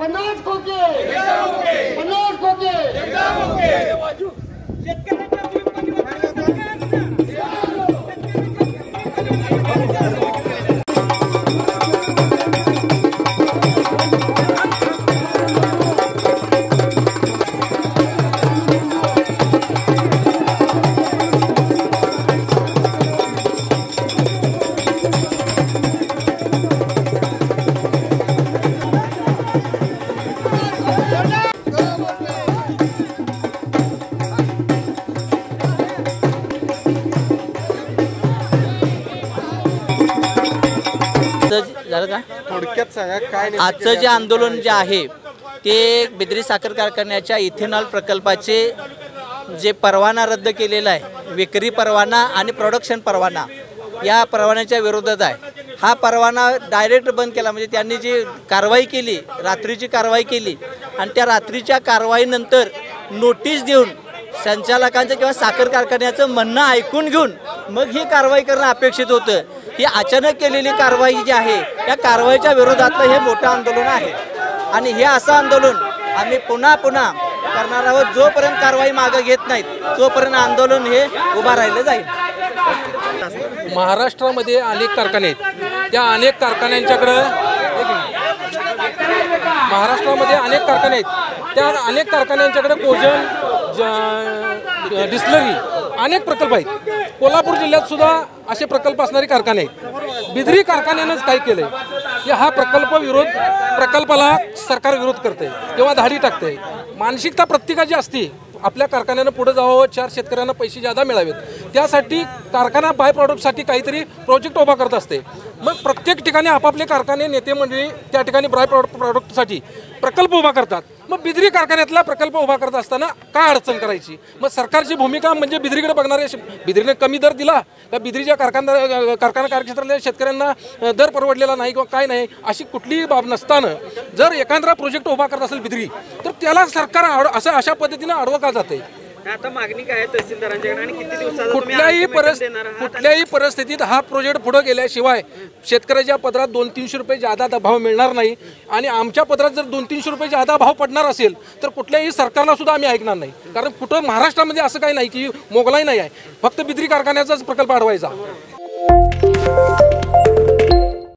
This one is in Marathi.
50 खोके 50 खोके झालं का थोडक्यात सांगा काय आजचं जे आंदोलन जे आहे ते बिद्री साखर कारखान्याच्या इथेनॉल प्रकल्पाचे जे परवाना रद्द केलेला आहे, विक्री परवाना आणि प्रोडक्शन परवाना, या परवान्याच्या विरोधात आहे। हा परवाना डायरेक्ट बंद केला, म्हणजे त्यांनी जी कारवाई केली, रात्रीची कारवाई केली आणि त्या रात्रीच्या कारवाईनंतर नोटीस देऊन संचालकांचं किंवा साखर कारखान्याचं म्हणणं ऐकून घेऊन मग ही कारवाई करणं अपेक्षित होतं। ही अचानक केलेली कारवाई जी आहे या कारवाईच्या विरोधातलं हे मोठं आंदोलन आहे आणि हे असं आंदोलन आम्ही पुन्हा पुन्हा करणार आहोत। जोपर्यंत कारवाई मागे घेत नाहीत तोपर्यंत आंदोलन हे उभा राहिलं जाईल। महाराष्ट्रामध्ये अनेक कारखाने आहेत, त्या अनेक कारखान्यांच्याकडं महाराष्ट्रामध्ये अनेक कारखाने आहेत, त्या अनेक कारखान्यांच्याकडे कोजन डिस्लरी अनेक प्रकल्प आहेत। कोल्हापूर जिल्ह्यात सुद्धा असे प्रकल्प असणारे कारखाने आहेत। बिद्री कारखान्यानंच काय केलंय की हा प्रकल्पाला सरकार विरोध करते किंवा धाडी टाकते। मानसिकता प्रत्येकाची असते, आपल्या कारखान्यानं पुढे जावं, 4 शेतकऱ्यांना पैसे जादा मिळावेत, त्यासाठी कारखाना बाय प्रॉडक्टसाठी काहीतरी प्रोजेक्ट उभा करत असते। मग प्रत्येक ठिकाणी आपापले कारखाने नेते मंडळी त्या ठिकाणी बाय प्रॉडक्टसाठी प्रकल्प उभा करतात। मग बिद्री कारखान्यातला प्रकल्प उभा करत असताना काय अडचण करायची? मग सरकारची भूमिका म्हणजे बिद्रीकडे बघणारे, बिद्रीने कमी दर दिला का बिद्रीच्या कारखाना कार्यक्षेत्रातल्या शेतकऱ्यांना दर परवडलेला नाही किंवा काय नाही, अशी कुठलीही बाब नसताना जर एखादा प्रोजेक्ट उभा करत असेल बिद्री, तर त्याला सरकार अशा पद्धतीने अडवं का जाते? आता मागणी काय तहसीलदारांच्याकडे आणि किती दिवसात कुठल्याही परिस्थितीत हा प्रोजेक्ट पुढे गेल्याशिवाय शेतकऱ्याच्या पदरात 200-300 रुपये जादा भाव मिळणार नाही आणि आमच्या पदरात जर 200-300 रुपये जादा भाव पडणार असेल तर कुठल्याही सरकारला सुद्धा आम्ही ऐकणार नाही। कारण कुठं महाराष्ट्रामध्ये असं काही नाही की मोगलाई नाही आहे, फक्त बिद्री कारखान्याचाच प्रकल्प अडवायचा।